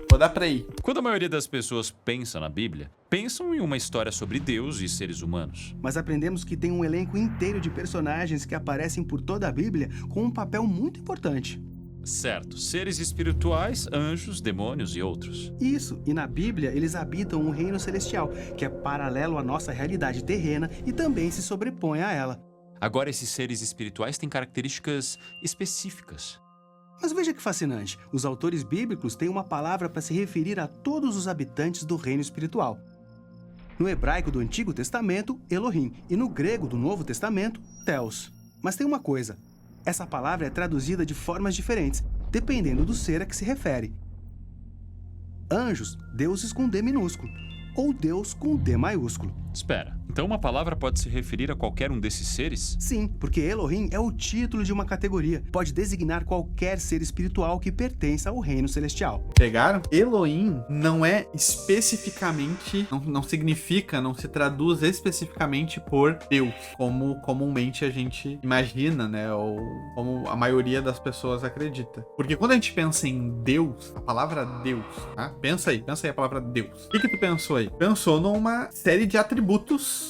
Vou dar pra ir. Quando a maioria das pessoas pensa na Bíblia, pensam em uma história sobre Deus e seres humanos. Mas aprendemos que tem um elenco inteiro de personagens que aparecem por toda a Bíblia com um papel muito importante. Certo, seres espirituais, anjos, demônios e outros. Isso, e na Bíblia eles habitam um reino celestial, que é paralelo à nossa realidade terrena e também se sobrepõe a ela. Agora, esses seres espirituais têm características específicas. Mas veja que fascinante, os autores bíblicos têm uma palavra para se referir a todos os habitantes do reino espiritual. No hebraico do Antigo Testamento, Elohim, e no grego do Novo Testamento, Theos. Mas tem uma coisa, essa palavra é traduzida de formas diferentes, dependendo do ser a que se refere. Anjos, deuses com D minúsculo, ou Deus com D maiúsculo. Espera, então uma palavra pode se referir a qualquer um desses seres? Sim, porque Elohim é o título de uma categoria. Pode designar qualquer ser espiritual que pertença ao reino celestial. Pegaram? Elohim não é especificamente, não significa, não se traduz especificamente por Deus, como comumente a gente imagina, né? Ou como a maioria das pessoas acredita. Porque quando a gente pensa em Deus, a palavra Deus, tá? Pensa aí a palavra Deus. O que tu pensou aí? Pensou numa série de atributos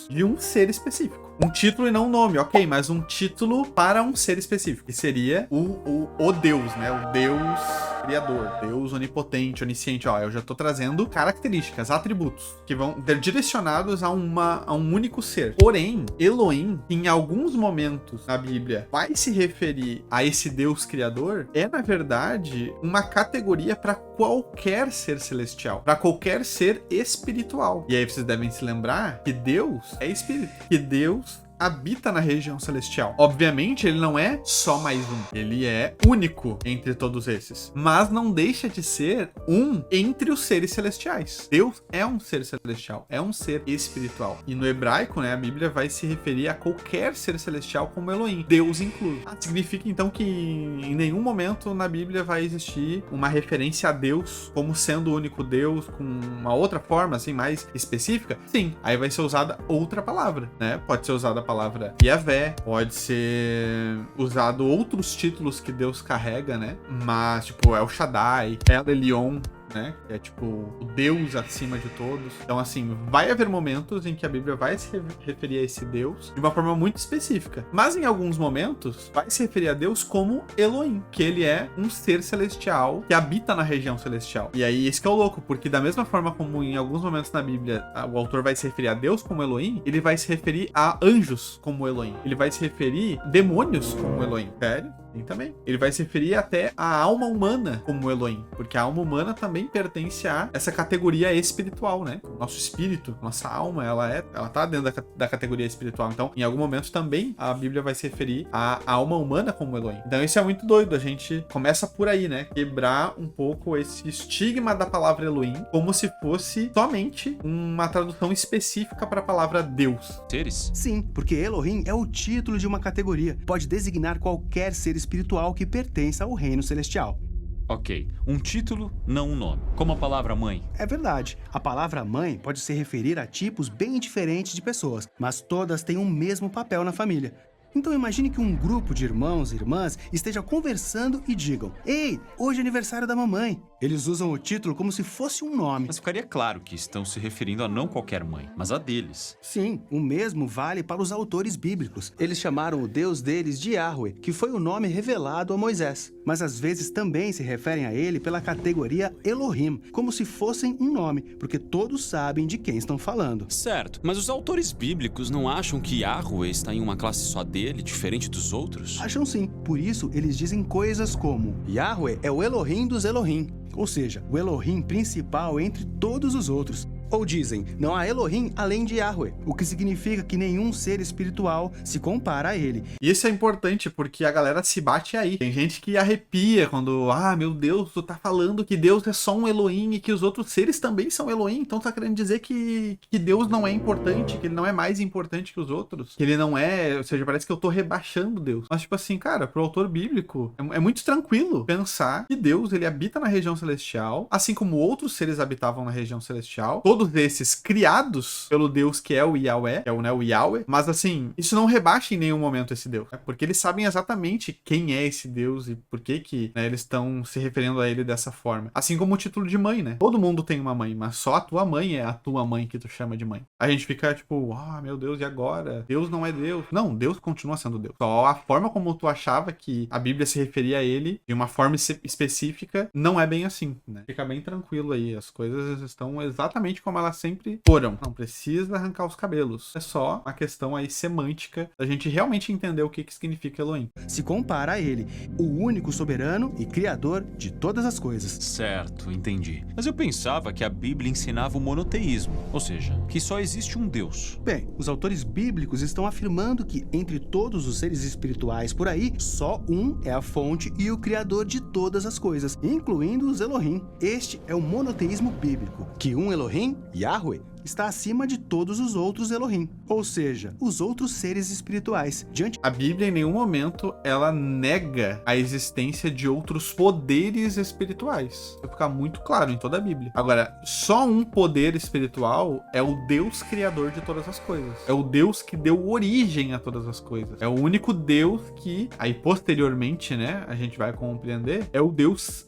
de um ser específico. Um título e não um nome, ok, mas um título para um ser específico, que seria o Deus, né? O Deus criador, Deus onipotente, onisciente. Ó, eu já tô trazendo características, atributos, que vão direcionados a um único ser. Porém, Elohim, em alguns momentos na Bíblia, vai se referir a esse Deus criador, é, na verdade, uma categoria para qualquer ser celestial, para qualquer ser espiritual. E aí vocês devem se lembrar que Deus é espírito, que Deus habita na região celestial. Obviamente, ele não é só mais um. Ele é único entre todos esses. Mas não deixa de ser um entre os seres celestiais. Deus é um ser celestial, é um ser espiritual. E no hebraico, né, a Bíblia vai se referir a qualquer ser celestial como Elohim, Deus incluso. Significa, então, que em nenhum momento na Bíblia vai existir uma referência a Deus como sendo o único Deus, com uma outra forma, assim, mais específica? Sim, aí vai ser usada outra palavra, né? Pode ser usada a palavra Yahvé, pode ser usado outros títulos que Deus carrega, né? Mas, tipo, El Shaddai, El Elyon, né? Que é tipo o Deus acima de todos. Então, assim, vai haver momentos em que a Bíblia vai se referir a esse Deus de uma forma muito específica. Mas em alguns momentos vai se referir a Deus como Elohim, que ele é um ser celestial que habita na região celestial. E aí, esse que é o louco, porque da mesma forma como em alguns momentos na Bíblia o autor vai se referir a Deus como Elohim, ele vai se referir a anjos como Elohim. Ele vai se referir a demônios como Elohim. Sério? Sim, também. Ele vai se referir até a alma humana como Elohim, porque a alma humana também pertence a essa categoria espiritual, né? O nosso espírito, nossa alma, ela tá dentro da categoria espiritual. Então, em algum momento também a Bíblia vai se referir à alma humana como Elohim. Então, isso é muito doido. A gente começa por aí, né? Quebrar um pouco esse estigma da palavra Elohim como se fosse somente uma tradução específica para a palavra Deus. Seres? Sim, porque Elohim é o título de uma categoria. Pode designar qualquer ser espiritual que pertença ao reino celestial. Ok, um título, não um nome. Como a palavra mãe. É verdade, a palavra mãe pode se referir a tipos bem diferentes de pessoas, mas todas têm o mesmo papel na família. Então imagine que um grupo de irmãos e irmãs esteja conversando e digam: "Ei, hoje é aniversário da mamãe." Eles usam o título como se fosse um nome. Mas ficaria claro que estão se referindo a não qualquer mãe, mas a deles. Sim, o mesmo vale para os autores bíblicos. Eles chamaram o Deus deles de Yahweh, que foi o nome revelado a Moisés. Mas às vezes também se referem a ele pela categoria Elohim, como se fossem um nome, porque todos sabem de quem estão falando. Certo, mas os autores bíblicos não acham que Yahweh está em uma classe só dele, diferente dos outros? Acham sim, por isso eles dizem coisas como: Yahweh é o Elohim dos Elohim, ou seja, o Elohim principal entre todos os outros. Ou dizem: não há Elohim além de Yahweh, o que significa que nenhum ser espiritual se compara a ele. E isso é importante porque a galera se bate aí. Tem gente que arrepia quando, meu Deus, tu tá falando que Deus é só um Elohim e que os outros seres também são Elohim, então tá querendo dizer que Deus não é importante, que ele não é mais importante que os outros, que ele não é, ou seja, parece que eu tô rebaixando Deus. Mas tipo assim, cara, pro autor bíblico é muito tranquilo pensar que Deus, ele habita na região celestial, assim como outros seres habitavam na região celestial. Todos todos esses criados pelo Deus que é o Yahweh, que é o Yahweh, mas assim, isso não rebaixa em nenhum momento esse Deus, né? Porque eles sabem exatamente quem é esse Deus e por que, né, eles estão se referindo a ele dessa forma. Assim como o título de mãe, né? Todo mundo tem uma mãe, mas só a tua mãe é a tua mãe que tu chama de mãe. A gente fica tipo, meu Deus, e agora? Deus não é Deus. Não, Deus continua sendo Deus. Só a forma como tu achava que a Bíblia se referia a ele, de uma forma específica, não é bem assim, né? Fica bem tranquilo aí, as coisas estão exatamente como elas sempre foram. Não precisa arrancar os cabelos. É só uma questão aí semântica da gente realmente entender o que significa Elohim. Se compara a ele, o único soberano e criador de todas as coisas. Certo, entendi. Mas eu pensava que a Bíblia ensinava o monoteísmo, ou seja, que só existe um Deus. Bem, os autores bíblicos estão afirmando que entre todos os seres espirituais por aí, só um é a fonte e o criador de todas as coisas, incluindo os Elohim. Este é o monoteísmo bíblico, que um Elohim, Yahweh, está acima de todos os outros Elohim, ou seja, os outros seres espirituais. A Bíblia em nenhum momento ela nega a existência de outros poderes espirituais. Vai ficar muito claro em toda a Bíblia. Agora, só um poder espiritual é o Deus criador de todas as coisas. É o Deus que deu origem a todas as coisas. É o único Deus que, aí posteriormente, né, a gente vai compreender, é o Deus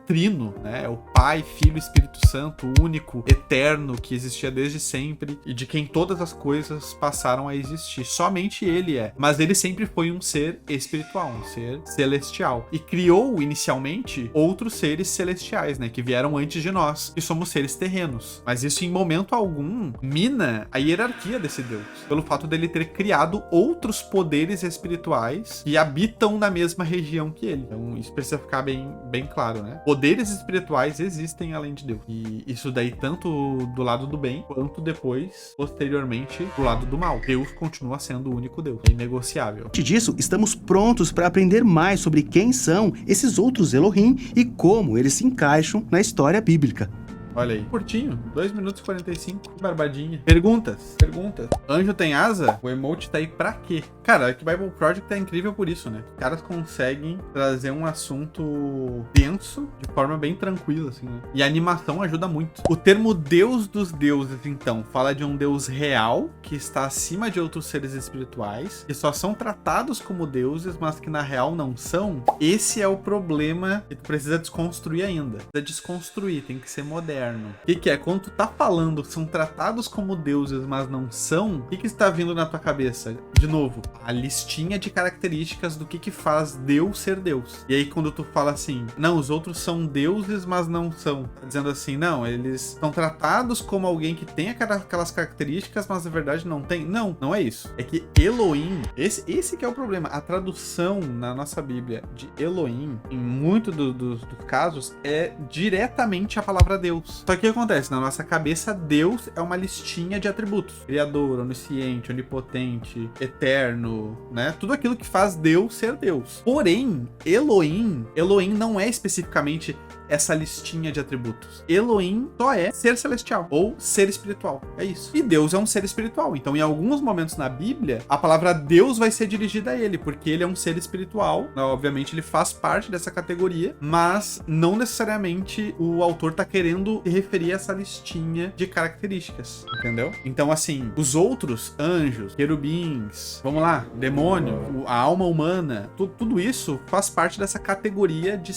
trino, né? É o Pai, Filho e Espírito Santo, único, eterno, que existia desde sempre e de quem todas as coisas passaram a existir. Somente ele é. Mas ele sempre foi um ser espiritual, um ser celestial. E criou inicialmente outros seres celestiais, né? Que vieram antes de nós, que somos seres terrenos. Mas isso em momento algum mina a hierarquia desse Deus, pelo fato dele ter criado outros poderes espirituais que habitam na mesma região que ele. Então isso precisa ficar bem claro, né? Poderes espirituais existem além de Deus. E isso daí tanto do lado do bem, quanto depois, posteriormente, do lado do mal. Deus continua sendo o único Deus. É inegociável. Antes disso, estamos prontos para aprender mais sobre quem são esses outros Elohim e como eles se encaixam na história bíblica. Olha aí, curtinho, 2 minutos e 45, barbadinha. Perguntas. Anjo tem asa? O emote tá aí pra quê? Cara, que Bible Project é incrível por isso, né? Os caras conseguem trazer um assunto denso de forma bem tranquila, assim, né? E a animação ajuda muito. O termo Deus dos deuses, então, fala de um Deus real, que está acima de outros seres espirituais, que só são tratados como deuses, mas que na real não são. Esse é o problema que tu precisa desconstruir ainda. Precisa desconstruir, tem que ser moderno. O que é? Quando tu tá falando que são tratados como deuses, mas não são, o que está vindo na tua cabeça? De novo, a listinha de características do que faz Deus ser Deus. E aí quando tu fala assim, não, os outros são deuses, mas não são. Tá dizendo assim, não, eles são tratados como alguém que tem aquelas características, mas na verdade não tem. Não, não é isso. É que Elohim, esse que é o problema. A tradução na nossa Bíblia de Elohim, em muitos dos casos, é diretamente a palavra Deus. Só que o que acontece? Na nossa cabeça, Deus é uma listinha de atributos. Criador, onisciente, onipotente, eterno, né? Tudo aquilo que faz Deus ser Deus. Porém, Elohim não é especificamente essa listinha de atributos. Elohim só é ser celestial ou ser espiritual. É isso. E Deus é um ser espiritual. Então, em alguns momentos na Bíblia, a palavra Deus vai ser dirigida a ele, porque ele é um ser espiritual. Obviamente, ele faz parte dessa categoria, mas não necessariamente o autor tá querendo se referir a essa listinha de características, entendeu? Então, assim, os outros anjos, querubins, vamos lá, demônio, a alma humana, tudo isso faz parte dessa categoria de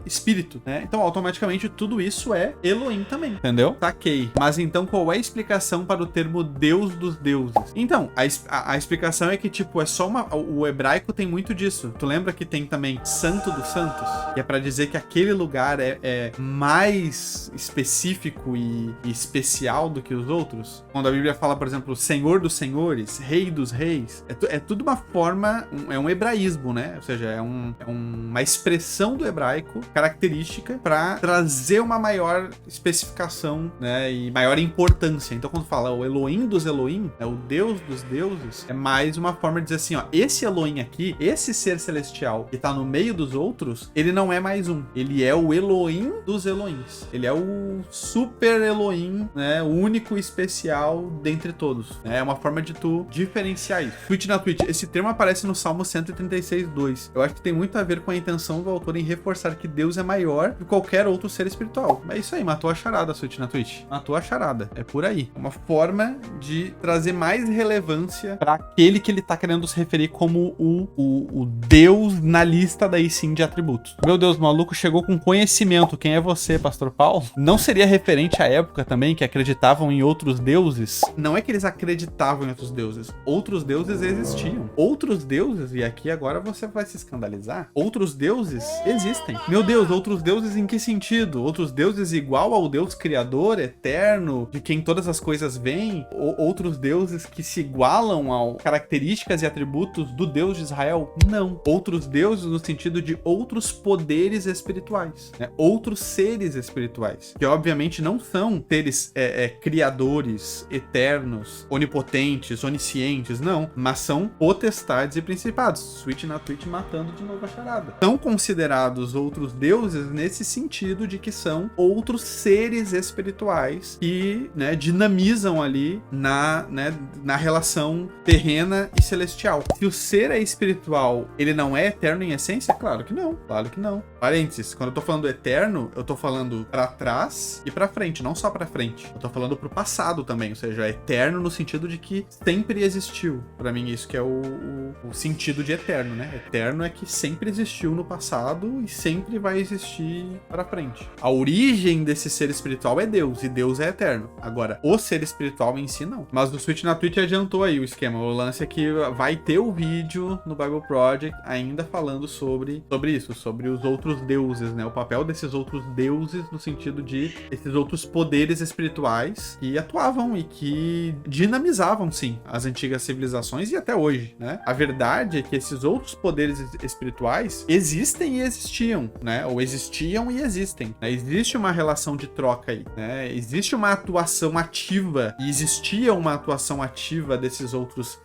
espírito, né? Então, automaticamente, tudo isso é Elohim também, entendeu? Saquei. Mas então, qual é a explicação para o termo Deus dos deuses? Então, a explicação é que, tipo, é só o hebraico tem muito disso. Tu lembra que tem também Santo dos Santos? Que é para dizer que aquele lugar é mais específico e especial do que os outros. Quando a Bíblia fala, por exemplo, Senhor dos Senhores, Rei dos Reis, é tudo uma forma, é um hebraísmo, né? Ou seja, é uma expressão do hebraico característica para trazer uma maior especificação, né, e maior importância. Então, quando fala o Elohim dos Elohim, o Deus dos deuses, é mais uma forma de dizer assim, ó, esse Elohim aqui, esse ser celestial que tá no meio dos outros, ele não é mais um. Ele é o Elohim dos Elohims. Ele é o super Elohim, né, o único e especial dentre todos. É uma forma de tu diferenciar isso. Tweet na Twitch. Esse termo aparece no Salmo 136:2. Eu acho que tem muito a ver com a intenção do autor em reforçar que Deus é maior maior que qualquer outro ser espiritual. É isso aí, matou a charada, Switch na Twitch. Matou a charada. É por aí. Uma forma de trazer mais relevância para aquele que ele tá querendo se referir como o Deus na lista daí sim de atributos. Meu Deus, o maluco chegou com conhecimento. Quem é você, Pastor Paulo? Não seria referente à época também que acreditavam em outros deuses? Não é que eles acreditavam em outros deuses. Outros deuses existiam. Outros deuses, e aqui agora você vai se escandalizar, outros deuses existem. Meu Deus, outros deuses em que sentido? Outros deuses igual ao Deus criador, eterno, de quem todas as coisas vêm? Ou outros deuses que se igualam a características e atributos do Deus de Israel? Não. Outros deuses no sentido de outros poderes espirituais, né? Outros seres espirituais, que obviamente não são seres criadores, eternos, onipotentes, oniscientes, não, mas são potestades e principados. Switch na Twitch matando de novo a charada. São considerados outros deuses nesse sentido de que são outros seres espirituais que, né, dinamizam ali na relação terrena e celestial. Se o ser é espiritual, ele não é eterno em essência? Claro que não. Claro que não. Parênteses, quando eu tô falando eterno, eu tô falando pra trás e pra frente, não só pra frente. Eu tô falando pro passado também, ou seja, é eterno no sentido de que sempre existiu. Pra mim, isso que é o sentido de eterno, né? Eterno é que sempre existiu no passado e sempre vai existir pra frente. A origem desse ser espiritual é Deus, e Deus é eterno. Agora, o ser espiritual em si, não. Mas o Switch na Twitch adiantou aí o esquema. O lance é que vai ter o vídeo no Bible Project ainda falando sobre isso, sobre os outros deuses, né? O papel desses outros deuses no sentido de esses outros poderes espirituais que atuavam e que dinamizavam, sim, as antigas civilizações e até hoje, né? A verdade é que esses outros poderes espirituais existem e existiam, né? Ou existiam e existem, né? Existe uma relação de troca aí, né? Existe uma atuação ativa e existia uma atuação ativa desses outros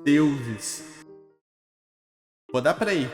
deuses. Vou dar pra ir.